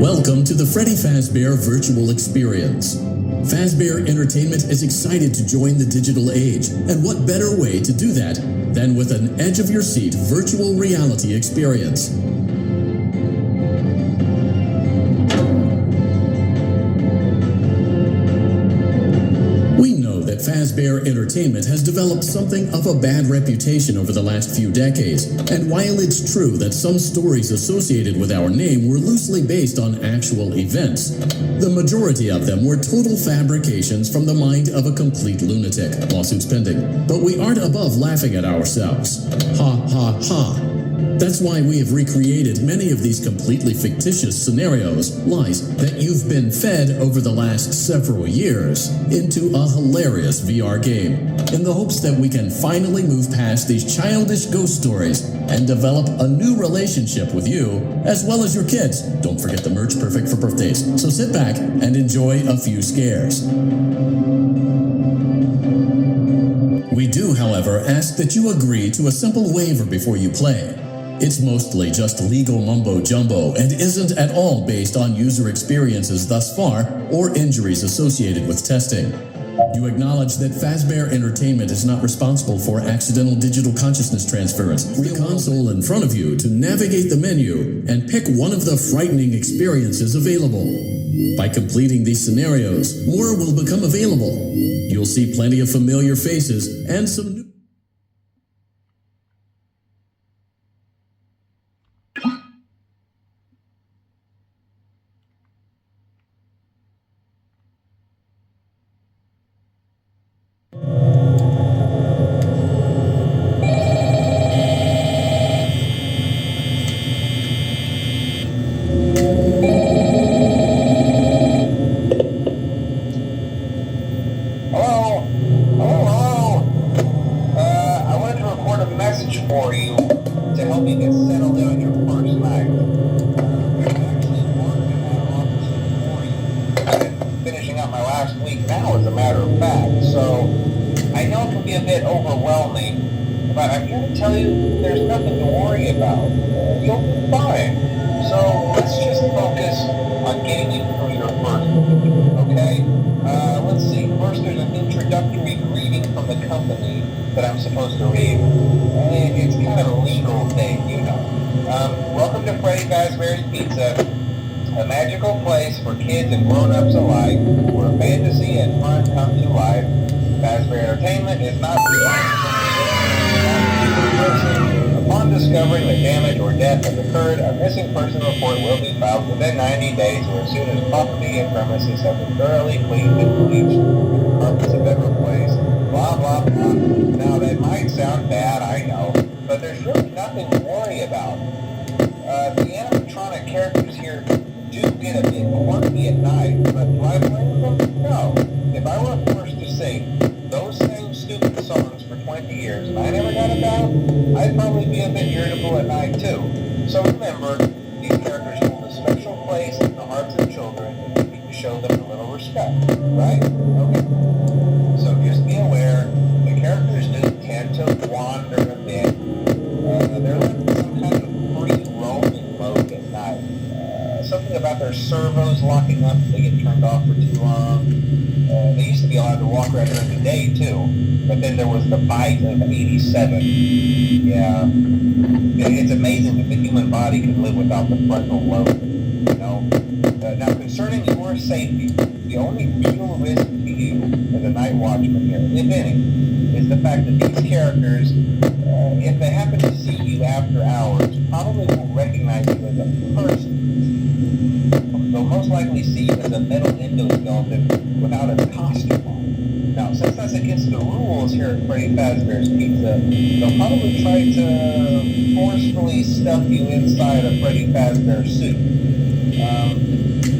Welcome to the Freddy Fazbear Virtual Experience. Fazbear Entertainment is excited to join the digital age, and what better way to do that than with an edge-of-your-seat virtual reality experience. Fazbear Entertainment has developed something of a bad reputation over the last few decades, and while it's true that some stories associated with our name were loosely based on actual events, the majority of them were total fabrications from the mind of a complete lunatic, lawsuits pending. But we aren't above laughing at ourselves. Ha ha ha. That's why we have recreated many of these completely fictitious scenarios, lies, that you've been fed over the last several years into a hilarious VR game, in the hopes that we can finally move past these childish ghost stories and develop a new relationship with you, as well as your kids. Don't forget the merch, perfect for birthdays. So sit back and enjoy a few scares. We do, however, ask that you agree to a simple waiver before you play. It's mostly just legal mumbo-jumbo and isn't at all based on user experiences thus far or injuries associated with testing. You acknowledge that Fazbear Entertainment is not responsible for accidental digital consciousness transference. The console in front of you to navigate the menu and pick one of the frightening experiences available. By completing these scenarios, more will become available. You'll see plenty of familiar faces and some new... for you to help you get settled in on your first night. I'm actually working in that office for you. I've been finishing up my last week now, as a matter of fact, so I know it can be a bit overwhelming, but I'm here to tell you there's nothing to worry about. You'll be fine. So let's just focus on getting you through your first week, okay? Let's see. First, there's an introductory greeting from the company that I'm supposed to read. It's kind of a legal thing, you know. Welcome to Freddy Fazbear's Pizza, a magical place for kids and grown-ups alike, where fantasy and fun come to life. Fazbear Entertainment is not responsible for person. Upon discovering that damage or death has occurred, a missing person report will be filed within 90 days or as soon as property and premises have been thoroughly cleaned and bleached and carpets have been replaced. Blah, blah, blah. Now, that might sound bad, I know, but there's really nothing to worry about. The animatronic characters here do get a bit quirky at night, but do I blame them? No. If I were forced to sing those same stupid songs for 20 years and I never got a bath, I'd probably be a bit irritable at night too. So remember, these characters hold a special place in the hearts of children and you need to show them a little respect, right? Okay. So just be aware, the characters do tend to wander a bit. They're like some kind of free roaming mode at night. Something about their servos locking up if they get turned off for too long. They used to be allowed to walk around during the day too, but then there was the bite of 87. Yeah, it's amazing that the human body can live without the frontal lobe, you know. Now concerning your safety, the only real risk to you as a night watchman here, if any, is the fact that these characters, if they happen to see you after hours, probably won't recognize you as a person. They'll most likely see you as a metal endoskeleton without a costume on. Now, since that's against the rules here at Freddy Fazbear's Pizza, they'll probably try to forcefully stuff you inside a Freddy Fazbear suit.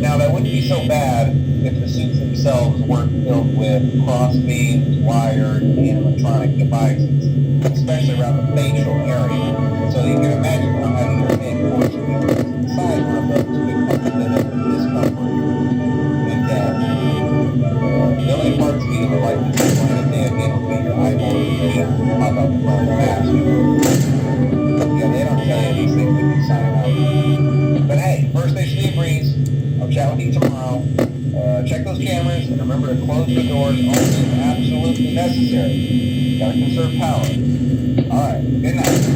Now, that wouldn't be so bad if the suits themselves weren't filled with cross beams, wired, animatronic devices, especially around the facial area. So you can imagine how having your head forcibly inside one of those could cause a bit of discomfort and death. The only parts of you that would likely to find a day again would be your eyeball and vision pop out the front of the mask. Yeah, they don't tell you these things if you sign up. But hey, first they should be a breeze. I'll chat with you tomorrow. Check those cameras and remember to close the doors only if absolutely necessary. Gotta conserve power. Alright, good night.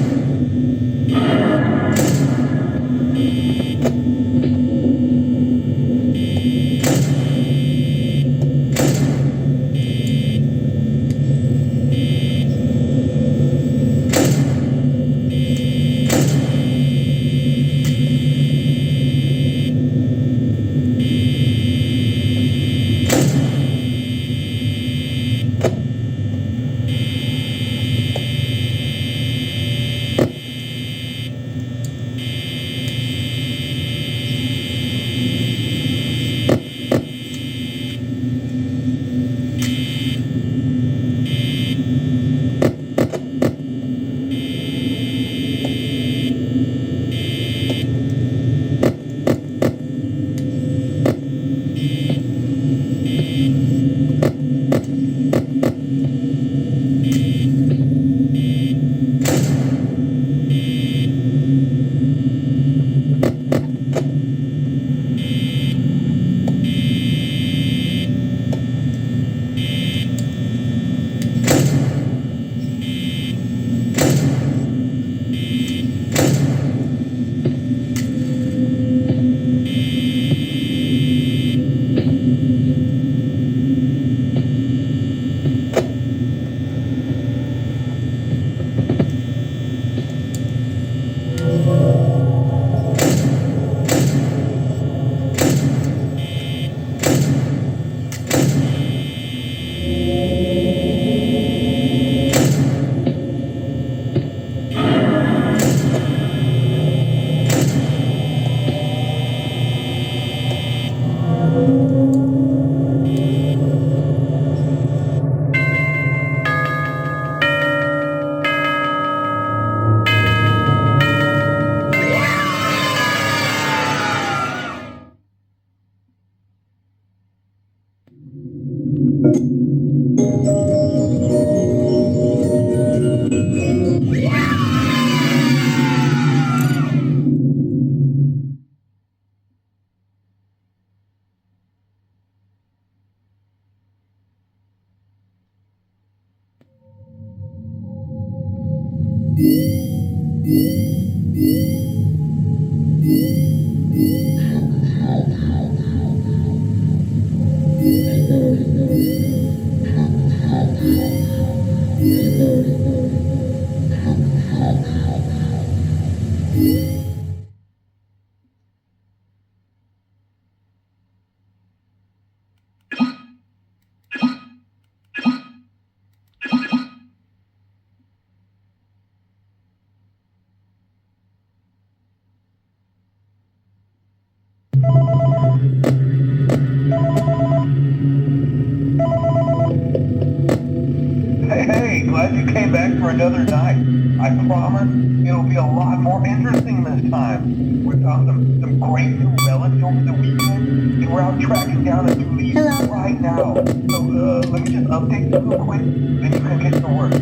Hey, glad you came back for another night. I promise it'll be a lot more interesting this time. We found some great new relics over the weekend, and we're out tracking down a new lead right now. So let me just update you real quick, then you can get to work.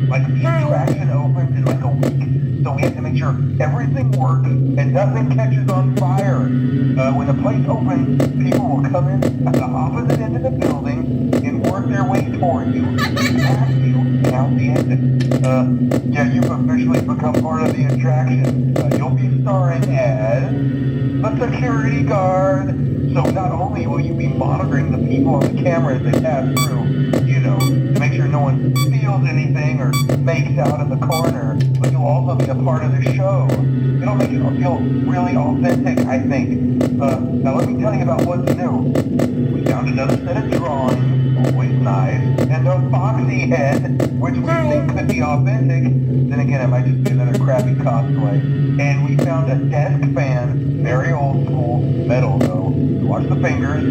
Like, the attraction opens in like a week, so we have to make sure everything works and nothing catches on fire. When the place opens, people will come in at the opposite end of the building and work their way toward you, past you, and out the exit. Yeah, you've officially become part of the attraction. You'll be starring as the security guard. So not only will you be monitoring the people on the camera as they pass through, you know, to make sure no one steals anything or makes out in the corner, but you'll also be a part of the show. It'll make it feel really authentic, I think. Now let me tell you about what's new. We found another set of drawings, always nice, and a foxy head, which we think could be authentic. Then again, it might just be another crappy cosplay. And we found a desk fan, very old school, metal though. Watch the fingers.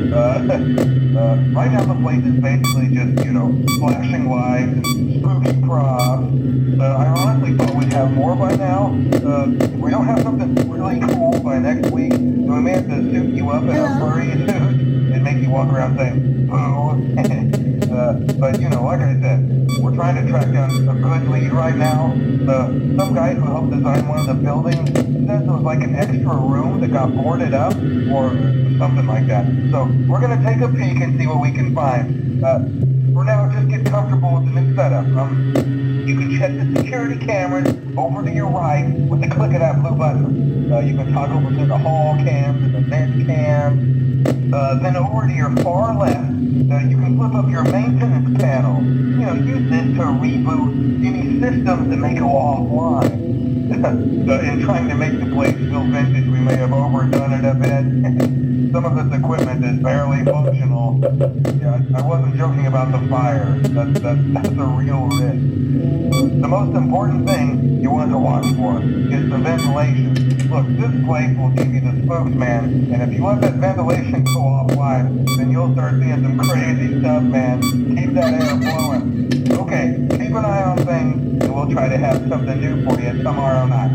Right now the place is basically just, you know, flashing lights and spooky props. I honestly thought we'd have more by now. If we don't have something really cool by next week, then we may have to suit you up in a furry suit and make you walk around saying, boo. But, you know, like I said, we're trying to track down on a good lead right now. Some guy who helped design one of the buildings says there was like an extra room that got boarded up or something like that. So we're going to take a peek and see what we can find. For now, just get comfortable with the new setup. You can check the security cameras over to your right with the click of that blue button. You can toggle between the hall cams and the vent cams. Then over to your far left, you can flip up your maintenance panel. Use this to reboot any systems that may go offline. In trying to make the place feel vintage, we may have overdone it a bit. Some of this equipment is barely functional. Yeah, I wasn't joking about the fire. That's a real risk. The most important thing you want to watch for is the ventilation. Look, this place will give you the spokesman, and if you let that ventilation go offline, then you'll start seeing some crazy stuff, man. Keep that air flowing. Okay, keep an eye on things, and we'll try to have something new for you tomorrow night.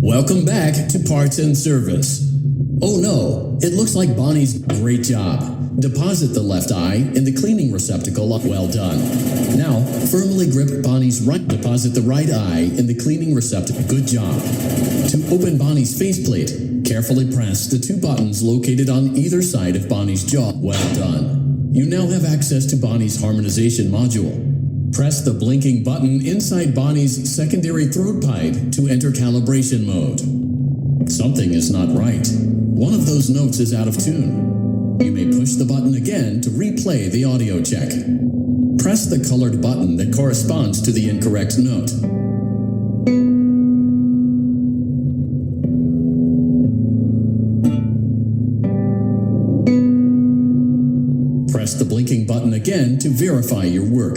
Welcome back to Parts and Service. Oh no, it looks like Bonnie's great job. Deposit the left eye in the cleaning receptacle. Well done. Now, firmly grip Bonnie's right. Deposit the right eye in the cleaning receptacle. Good job. To open Bonnie's faceplate, carefully press the two buttons located on either side of Bonnie's jaw. Well done. You now have access to Bonnie's harmonization module. Press the blinking button inside Bonnie's secondary throat pipe to enter calibration mode. Something is not right. One of those notes is out of tune. You may push the button again to replay the audio check. Press the colored button that corresponds to the incorrect note. Press the blinking button again to verify your work.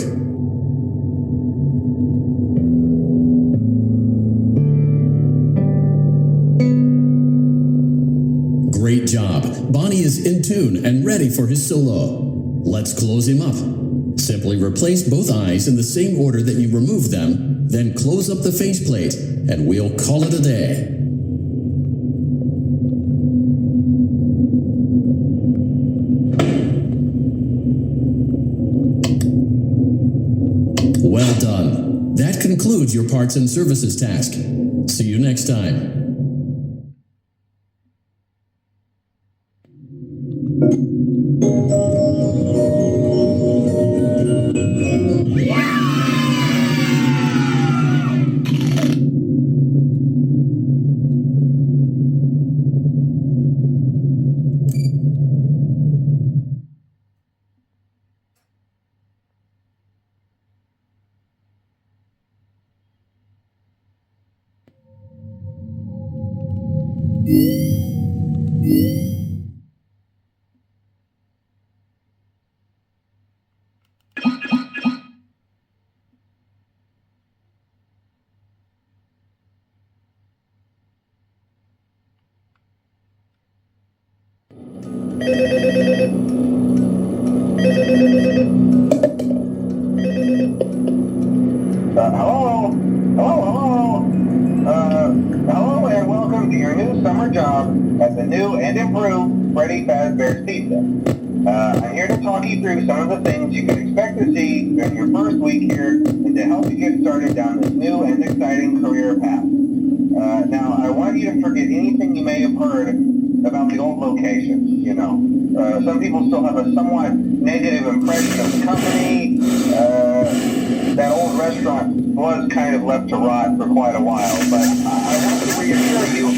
Great job. Bonnie is in tune and ready for his solo. Let's close him up. Simply replace both eyes in the same order that you removed them, then close up the faceplate, and we'll call it a day. Well done. That concludes your parts and services task. See you next time. summer job at the new and improved Freddy Fazbear's Pizza. I'm here to talk you through some of the things you can expect to see during your first week here and to help you get started down this new and exciting career path. Now, I want you to forget anything you may have heard about the old location, you know. Some people still have a somewhat negative impression of the company. That old restaurant was kind of left to rot for quite a while, but I want to reassure you,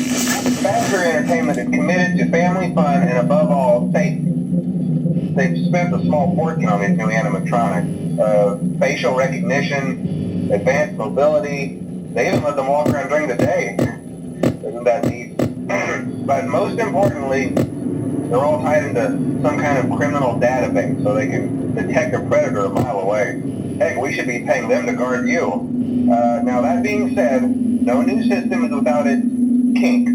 Fazbear Entertainment is committed to family fun and above all, safety. They've spent a small fortune on these new animatronics. Facial recognition, advanced mobility. They even let them walk around during the day. Isn't that neat? But most importantly, they're all tied into some kind of criminal database so they can detect a predator a mile away. Heck, we should be paying them to guard you. Now that being said, no new system is without its kinks.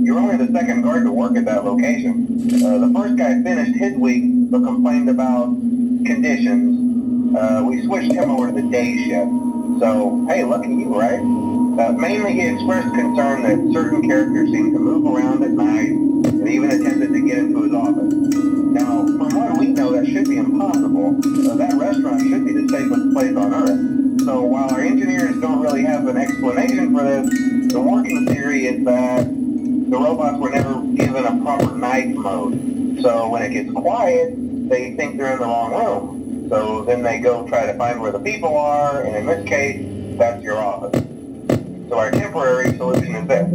You're only the second guard to work at that location. The first guy finished his week but complained about conditions. We switched him over to the day shift. So, hey, lucky you, right? Mainly he expressed concern that certain characters seem to move around at night and even attempted to get into his office. Now, from what we know, that should be impossible. That restaurant should be the safest place on Earth. So while our engineers don't really have an explanation for this, the working theory is that the robots were never given a proper night mode. So when it gets quiet, they think they're in the wrong room. So then they go try to find where the people are, and in this case, that's your office. So our temporary solution is this.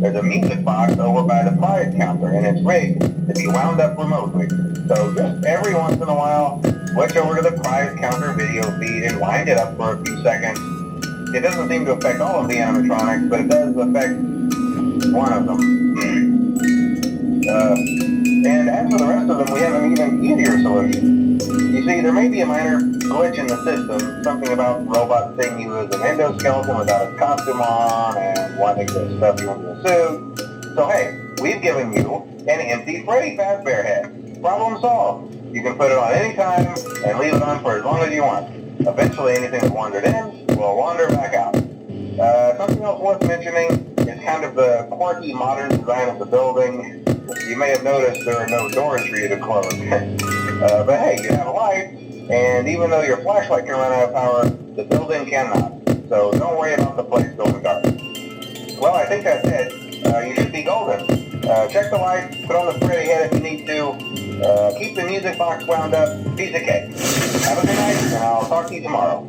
There's a music box over by the prize counter, and it's rigged to be wound up remotely. So just every once in a while, switch over to the prize counter video feed and wind it up for a few seconds. It doesn't seem to affect all of the animatronics, but it does affect one of them. And as for the rest of them, we have an even easier solution. You see, there may be a minor glitch in the system, something about the robot seeing you as an endoskeleton without a costume on and wanting to stuff you into a suit. So hey, we've given you an empty Freddy Fazbear head. Problem solved. You can put it on any time and leave it on for as long as you want. Eventually anything that wandered in will wander back out. Something else worth mentioning is kind of the quirky modern design of the building. You may have noticed there are no doors for you to close. But hey, you have a light, and even though your flashlight can run out of power, the building cannot. So don't worry about the place going dark. Well, I think that's it. You should be golden. Check the lights, put on the Freddy head if you need to. Keep the music box wound up. Piece of cake. Have a good night, and I'll talk to you tomorrow.